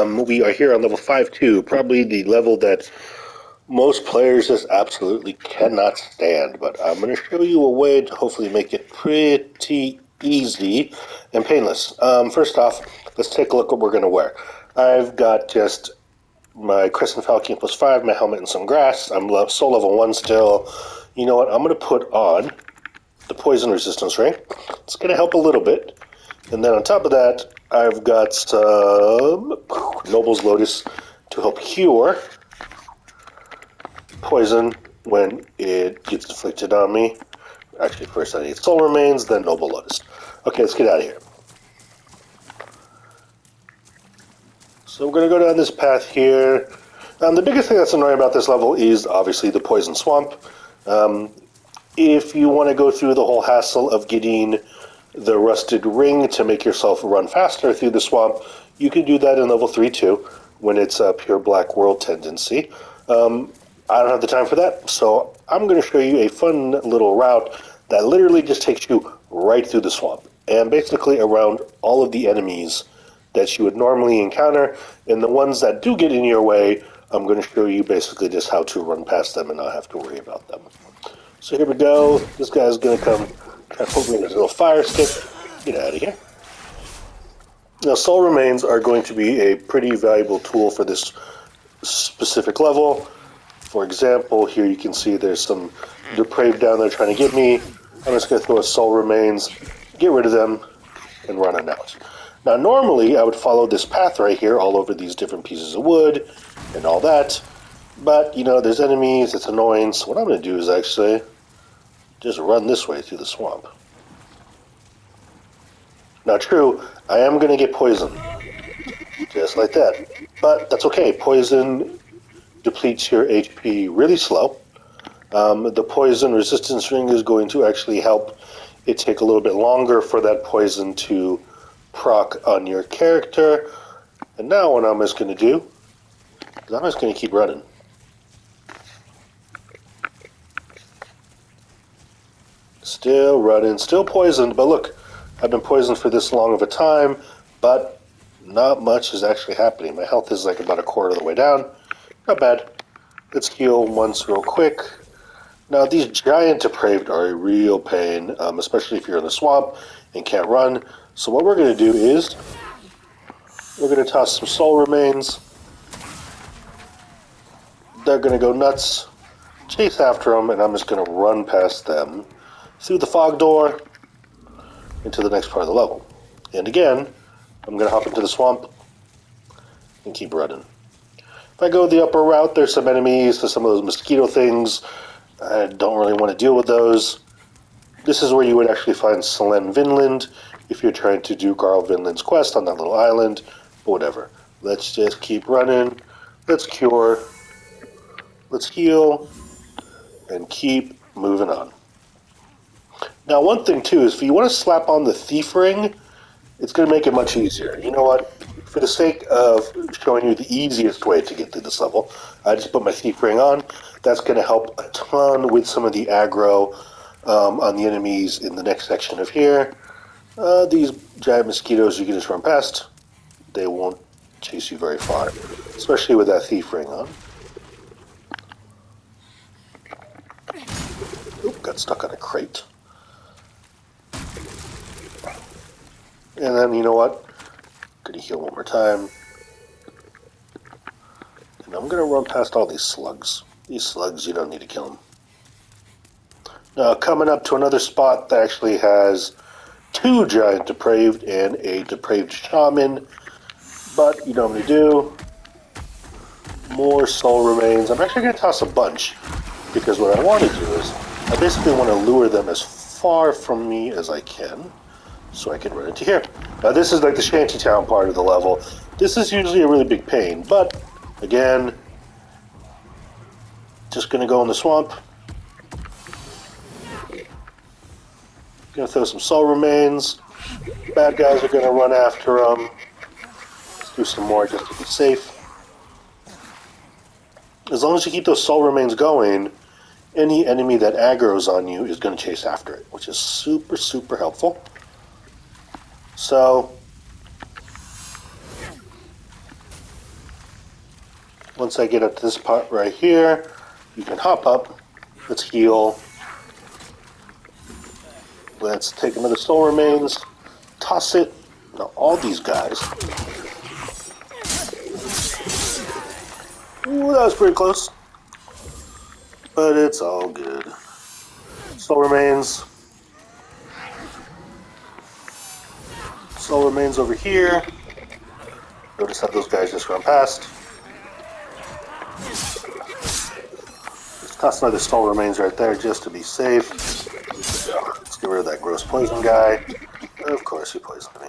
We are here on level 5-2, probably the level that most players just absolutely cannot stand, but I'm going to show you a way to hopefully make it pretty easy and painless. First off, let's take a look at what we're going to wear. I've got just my Crescent Falcon plus 5, my helmet, and some grass. I'm soul level 1 still. You know what? I'm going to put on the poison resistance ring. It's going to help a little bit. And then on top of that, I've got some Noble's Lotus to help cure poison when it gets inflicted on me. Actually, first I need Soul Remains, then Noble Lotus. Okay, let's get out of here. So we're going to go down this path here. The biggest thing that's annoying about this level is obviously the Poison Swamp. If you want to go through the whole hassle of getting the Rusted Ring to make yourself run faster through the swamp, you can do that in level 3 too, when it's a pure Black World tendency. I don't have the time for that, so I'm going to show you a fun little route that literally just takes you right through the swamp, and basically around all of the enemies that you would normally encounter, and the ones that do get in your way, I'm going to show you basically just how to run past them and not have to worry about them. So here we go. This guy's going to come try to put me in his little fire stick. Get out of here. Now, Soul Remains are going to be a pretty valuable tool for this specific level. For example, here you can see there's some depraved down there trying to get me. I'm just going to throw a Soul Remains, get rid of them, and run on out. Now, normally, I would follow this path right here all over these different pieces of wood and all that. But, you know, there's enemies, it's annoying, so what I'm going to do is actually just run this way through the swamp. Now, true, I am going to get poisoned, just like that. But that's okay, poison depletes your HP really slow. The poison resistance ring is going to actually help it take a little bit longer for that poison to proc on your character. And now what I'm just going to do is I'm just going to keep running. Still running, still poisoned, but look, I've been poisoned for this long of a time, but not much is actually happening. My health is like about a quarter of the way down. Not bad. Let's heal once real quick. Now, these giant depraved are a real pain, especially if you're in the swamp and can't run. So what we're going to do is we're going to toss some soul remains. They're going to go nuts, chase after them, and I'm just going to run past them through the fog door into the next part of the level. And again, I'm going to hop into the swamp and keep running. If I go the upper route, there's some enemies, there's some of those mosquito things. I don't really want to deal with those. This is where you would actually find Selen Vinland if you're trying to do Garl Vinland's quest on that little island, but whatever. Let's just keep running. Let's cure. Let's heal. And keep moving on. Now, one thing, too, is if you want to slap on the Thief Ring, it's going to make it much easier. You know what? For the sake of showing you the easiest way to get through this level, I just put my Thief Ring on. That's going to help a ton with some of the aggro on the enemies in the next section of here. These giant mosquitoes you can just run past. They won't chase you very far, especially with that Thief Ring on. Oop, got stuck on a crate. And then, you know what? I'm going to heal one more time. And I'm going to run past all these slugs. These slugs, you don't need to kill them. Now, coming up to another spot that actually has 2 giant depraved and a depraved shaman. But, you know what I'm going to do? More soul remains. I'm actually going to toss a bunch. Because what I want to do is, I basically want to lure them as far from me as I can. So I can run into here. Now this is like the shantytown part of the level. This is usually a really big pain, but again, just gonna go in the swamp. Gonna throw some soul remains. Bad guys are gonna run after them. Let's do some more just to be safe. As long as you keep those soul remains going, any enemy that aggro's on you is gonna chase after it, which is super, super helpful. So, Once I get up to this part right here, you can hop up. Let's heal. Let's take another soul remains. Toss it. Now all these guys. Ooh, that was pretty close. But it's all good. Soul remains. Soul remains over here. Notice how those guys just run past. Just toss another soul remains right there just to be safe. Let's get rid of that gross poison guy. Of course he poisoned me.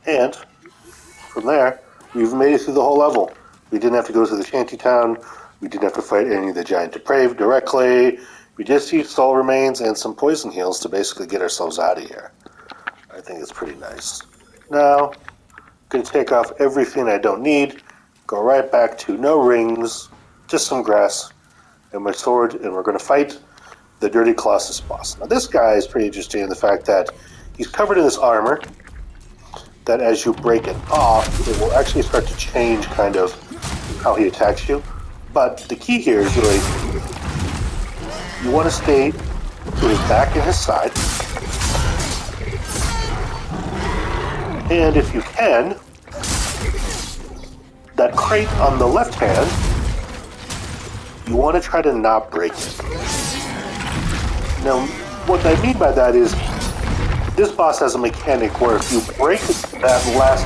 And from there, we've made it through the whole level. We didn't have to go to the shantytown. We didn't have to fight any of the giant depraved directly. We just used soul remains and some poison heals to basically get ourselves out of here. I think it's pretty nice. Now, I'm going to take off everything I don't need, go right back to no rings, just some grass, and my sword, and we're going to fight the Dirty Colossus boss. Now, this guy is pretty interesting in the fact that he's covered in this armor, that as you break it off, it will actually start to change kind of how he attacks you. But the key here is really, you want to stay to his back and his side. And if you can, that crate on the left hand, you want to try to not break it. Now, what I mean by that is, this boss has a mechanic where if you break that last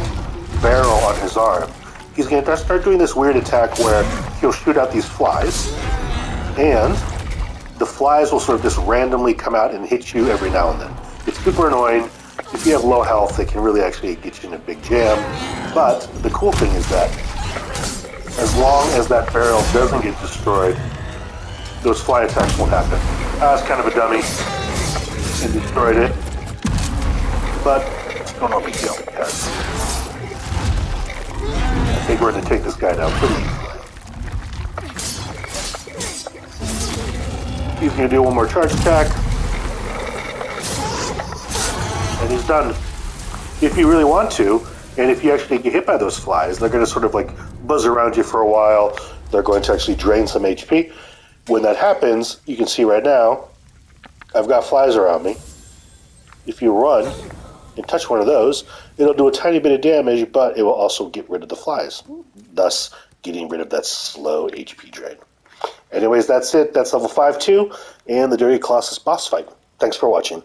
barrel on his arm, he's going to start doing this weird attack where he'll shoot out these flies, and the flies will sort of just randomly come out and hit you every now and then. It's super annoying. If you have low health, they can really actually get you in a big jam. But the cool thing is that as long as that barrel doesn't get destroyed, those fly attacks won't happen. I was kind of a dummy and destroyed it. But still no big deal, guys. I think we're going to take this guy down pretty easily. He's going to do one more charge attack. And he's done. If you really want to, and if you actually get hit by those flies, they're going to sort of like buzz around you for a while. They're going to actually drain some HP. When that happens, you can see right now, I've got flies around me. If you run and touch one of those, it'll do a tiny bit of damage, but it will also get rid of the flies, thus getting rid of that slow HP drain. Anyways, that's it. That's level 5-2 and the Dirty Colossus boss fight. Thanks for watching.